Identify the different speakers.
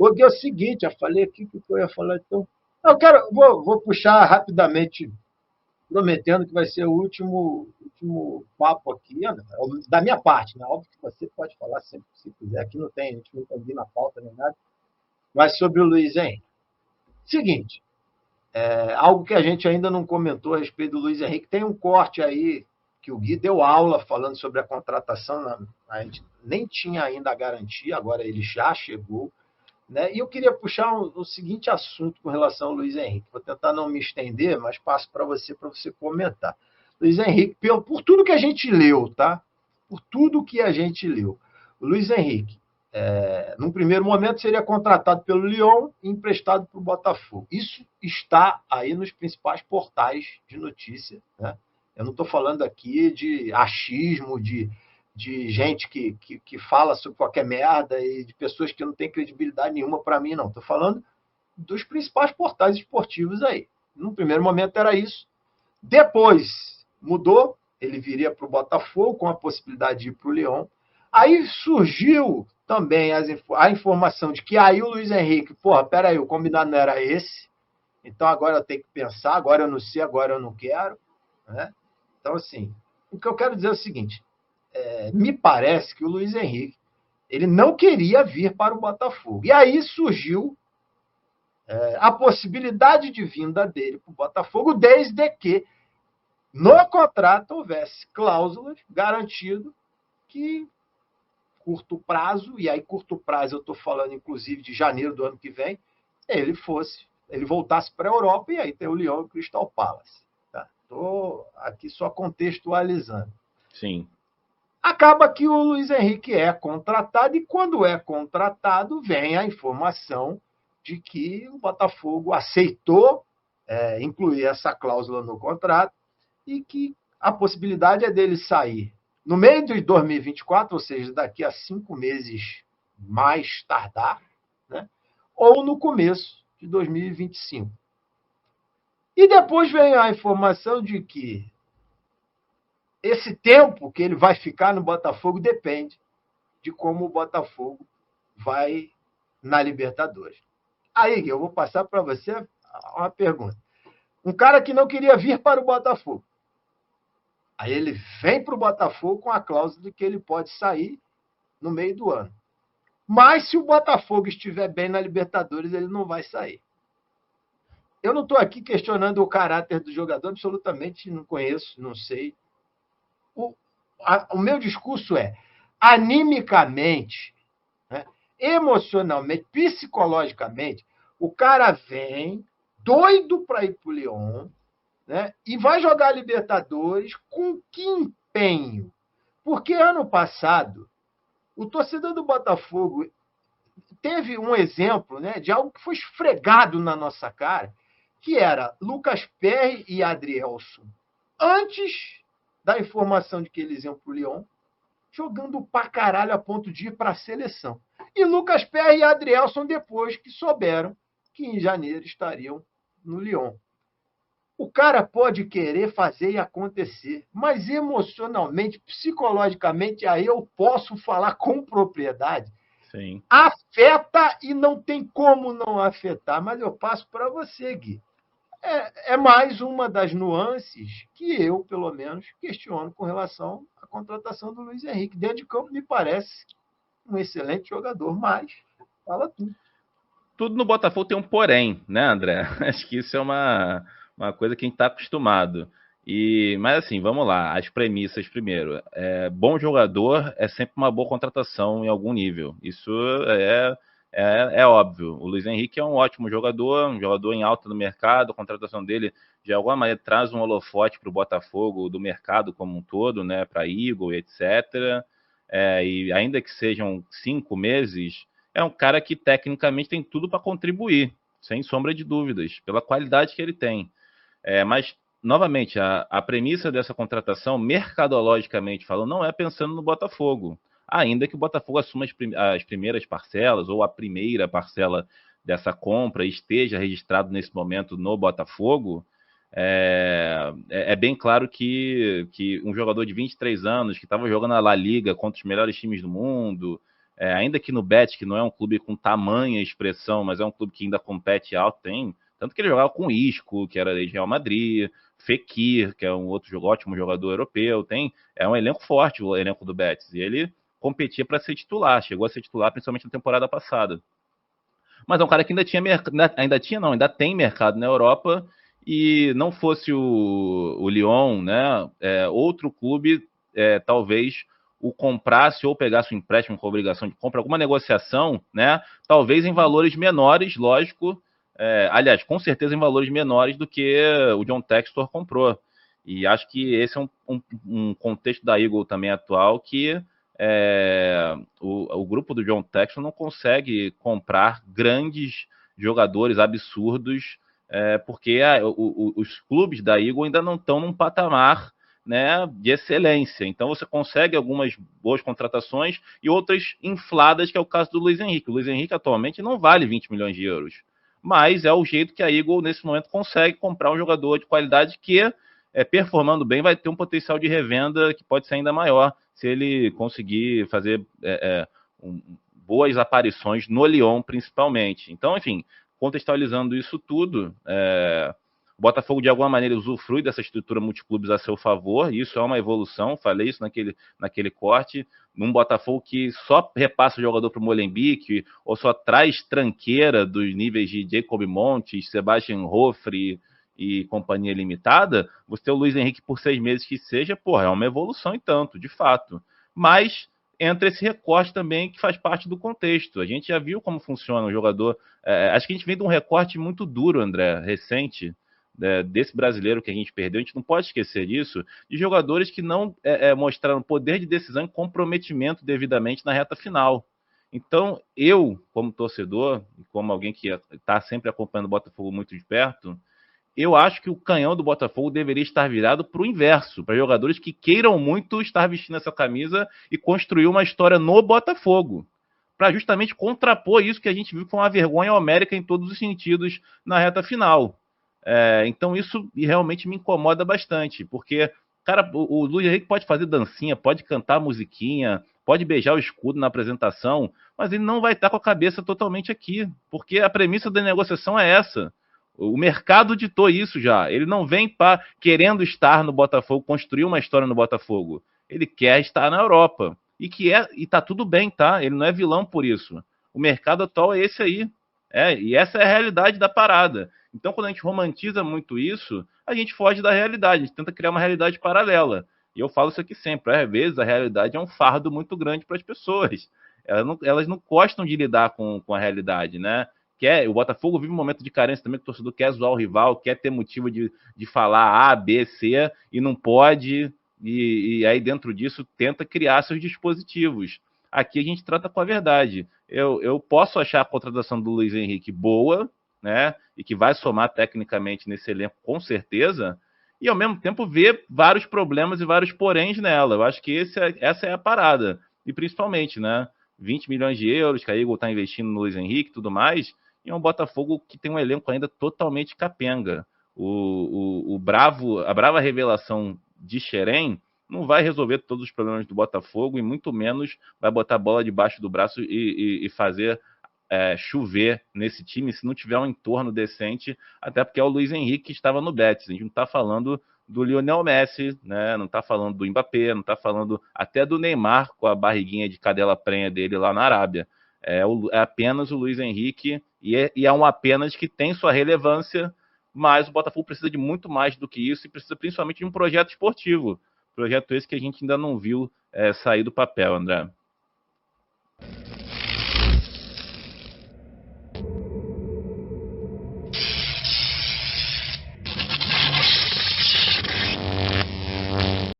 Speaker 1: O que é o seguinte, eu falei aqui que eu ia falar, então. Vou puxar rapidamente, prometendo que vai ser o último papo aqui, André, da minha parte, né? Óbvio que você pode falar sempre que você quiser. Aqui não tem, a gente não combina pauta nem nada, mas sobre o Luiz Henrique. Seguinte, algo que a gente ainda não comentou a respeito do Luiz Henrique, tem um corte aí que o Gui deu aula falando sobre a contratação, a gente nem tinha ainda a garantia, agora ele já chegou. Né? E eu queria puxar o seguinte assunto com relação ao Luiz Henrique. Vou tentar não me estender, mas passo para você comentar. Luiz Henrique, por tudo que a gente leu, tá? Por tudo que a gente leu. O Luiz Henrique, num primeiro momento, seria contratado pelo Lyon e emprestado para o Botafogo. Isso está aí nos principais portais de notícia. Né? Eu não estou falando aqui de achismo, de gente que fala sobre qualquer merda e de pessoas que não têm credibilidade nenhuma para mim, não. Estou falando dos principais portais esportivos aí. No primeiro momento era isso. Depois mudou, ele viria para o Botafogo com a possibilidade de ir para o Lyon. Aí surgiu também a informação de que aí o Luiz Henrique, peraí, o combinado não era esse, então agora eu tenho que pensar, agora eu não sei, agora eu não quero. Né? Então, assim, o que eu quero dizer é o seguinte, me parece que o Luiz Henrique ele não queria vir para o Botafogo. E aí surgiu a possibilidade de vinda dele para o Botafogo, desde que no contrato houvesse cláusulas garantido que curto prazo, e aí curto prazo eu estou falando inclusive de janeiro do ano que vem, ele voltasse para a Europa e aí tem o Lyon e o Crystal Palace. Estou aqui só contextualizando.
Speaker 2: Sim.
Speaker 1: Acaba que o Luiz Henrique é contratado e quando é contratado vem a informação de que o Botafogo aceitou incluir essa cláusula no contrato e que a possibilidade é dele sair no meio de 2024, ou seja, daqui a 5 meses mais tardar, né? Ou no começo de 2025. E depois vem a informação de que esse tempo que ele vai ficar no Botafogo depende de como o Botafogo vai na Libertadores. Aí, eu vou passar para você uma pergunta. Um cara que não queria vir para o Botafogo. Aí ele vem para o Botafogo com a cláusula de que ele pode sair no meio do ano. Mas se o Botafogo estiver bem na Libertadores, ele não vai sair. Eu não estou aqui questionando o caráter do jogador, absolutamente não conheço, não sei. O meu discurso é, animicamente, né, emocionalmente, psicologicamente, o cara vem doido para ir para o Lyon, né, e vai jogar a Libertadores com que empenho? Porque ano passado, o torcedor do Botafogo teve um exemplo, né, de algo que foi esfregado na nossa cara, que era Lucas Perry e Adrielson, antes da informação de que eles iam para o Lyon, jogando pra caralho a ponto de ir para a seleção. E Lucas Perry e Adrielson depois que souberam que em janeiro estariam no Lyon. O cara pode querer fazer e acontecer, mas emocionalmente, psicologicamente, aí eu posso falar com propriedade.
Speaker 2: Sim.
Speaker 1: Afeta e não tem como não afetar, mas eu passo para você, Gui. É mais uma das nuances que eu, pelo menos, questiono com relação à contratação do Luiz Henrique. Dentro de campo, me parece um excelente jogador, mas fala tudo.
Speaker 2: Tudo no Botafogo tem um porém, né, André? Acho que isso é uma coisa que a gente está acostumado. Mas assim, vamos lá, as premissas primeiro. Bom jogador é sempre uma boa contratação em algum nível. Isso é óbvio. O Luiz Henrique é um ótimo jogador, um jogador em alta no mercado. A contratação dele, de alguma maneira, traz um holofote para o Botafogo do mercado como um todo, né, para Eagle, etc. E ainda que sejam 5 meses, é um cara que tecnicamente tem tudo para contribuir, sem sombra de dúvidas, pela qualidade que ele tem. Mas, novamente, a premissa dessa contratação, mercadologicamente falando, não é pensando no Botafogo. Ainda que o Botafogo assuma as primeiras parcelas, ou a primeira parcela dessa compra, esteja registrado nesse momento no Botafogo, é bem claro que um jogador de 23 anos, que estava jogando na La Liga contra os melhores times do mundo, ainda que no Betis, que não é um clube com tamanha expressão, mas é um clube que ainda compete alto, tem. Tanto que ele jogava com Isco, que era de Real Madrid, Fekir, que é um outro ótimo jogador europeu, é um elenco forte, o elenco do Betis, e ele competia para ser titular, chegou a ser titular principalmente na temporada passada. Mas é um cara que ainda tem mercado na Europa, e não fosse o Lyon, né, outro clube talvez o comprasse ou pegasse um empréstimo com obrigação de compra, alguma negociação, né, talvez em valores menores, lógico, aliás, com certeza em valores menores do que o John Textor comprou. E acho que esse é um contexto da Eagle também atual, que o grupo do John Textor não consegue comprar grandes jogadores absurdos, porque os clubes da Eagle ainda não estão num patamar, né, de excelência. Então você consegue algumas boas contratações e outras infladas, que é o caso do Luiz Henrique. O Luiz Henrique atualmente não vale 20 milhões de euros, mas é o jeito que a Eagle nesse momento consegue comprar um jogador de qualidade que, performando bem, vai ter um potencial de revenda que pode ser ainda maior se ele conseguir fazer boas aparições no Lyon, principalmente. Então, enfim, contextualizando isso tudo, o Botafogo de alguma maneira usufrui dessa estrutura multiclubes a seu favor, e isso é uma evolução, falei isso naquele corte, num Botafogo que só repassa o jogador para o Molenbeek, ou só traz tranqueira dos níveis de Jacob Montes, Sebastian Hoffre e companhia limitada, você ter o Luiz Henrique por 6 meses que seja, porra, é uma evolução e tanto, de fato. Mas entra esse recorte também que faz parte do contexto. A gente já viu como funciona o jogador. Acho que a gente vem de um recorte muito duro, André, recente, desse brasileiro que a gente perdeu. A gente não pode esquecer disso, de jogadores que não mostraram poder de decisão e comprometimento devidamente na reta final. Então, eu, como torcedor, como alguém que está sempre acompanhando o Botafogo muito de perto, eu acho que o canhão do Botafogo deveria estar virado para o inverso, para jogadores que queiram muito estar vestindo essa camisa e construir uma história no Botafogo, para justamente contrapor isso que a gente viu que foi uma vergonha homérica em todos os sentidos na reta final. Então isso realmente me incomoda bastante, porque, cara, o Luiz Henrique pode fazer dancinha, pode cantar musiquinha, pode beijar o escudo na apresentação, mas ele não vai estar com a cabeça totalmente aqui, porque a premissa da negociação é essa. O mercado ditou isso já. Ele não vem querendo estar no Botafogo, construir uma história no Botafogo. Ele quer estar na Europa. E tá tudo bem, tá? Ele não é vilão por isso. O mercado atual é esse aí. E essa é a realidade da parada. Então, quando a gente romantiza muito isso, a gente foge da realidade. A gente tenta criar uma realidade paralela. E eu falo isso aqui sempre. Às vezes, a realidade é um fardo muito grande para as pessoas. Elas não gostam de lidar com a realidade, né? O Botafogo vive um momento de carência também, que o torcedor quer zoar o rival, quer ter motivo de falar A, B, C, e não pode, e aí dentro disso tenta criar seus dispositivos. Aqui a gente trata com a verdade. Eu posso achar a contratação do Luiz Henrique boa, né, e que vai somar tecnicamente nesse elenco com certeza, e ao mesmo tempo ver vários problemas e vários poréns nela. Eu acho que essa é a parada. E principalmente, né, 20 milhões de euros que a Eagle está investindo no Luiz Henrique e tudo mais, e é um Botafogo que tem um elenco ainda totalmente capenga. A brava revelação de Xerém não vai resolver todos os problemas do Botafogo, e muito menos vai botar a bola debaixo do braço e fazer chover nesse time se não tiver um entorno decente, até porque é o Luiz Henrique que estava no Betis. A gente não está falando do Lionel Messi, né? Não está falando do Mbappé, não está falando até do Neymar com a barriguinha de cadela prenha dele lá na Arábia. É apenas o Luiz Henrique, e é um apenas que tem sua relevância, mas o Botafogo precisa de muito mais do que isso, e precisa principalmente de um projeto esportivo. Projeto esse que a gente ainda não viu sair do papel, André.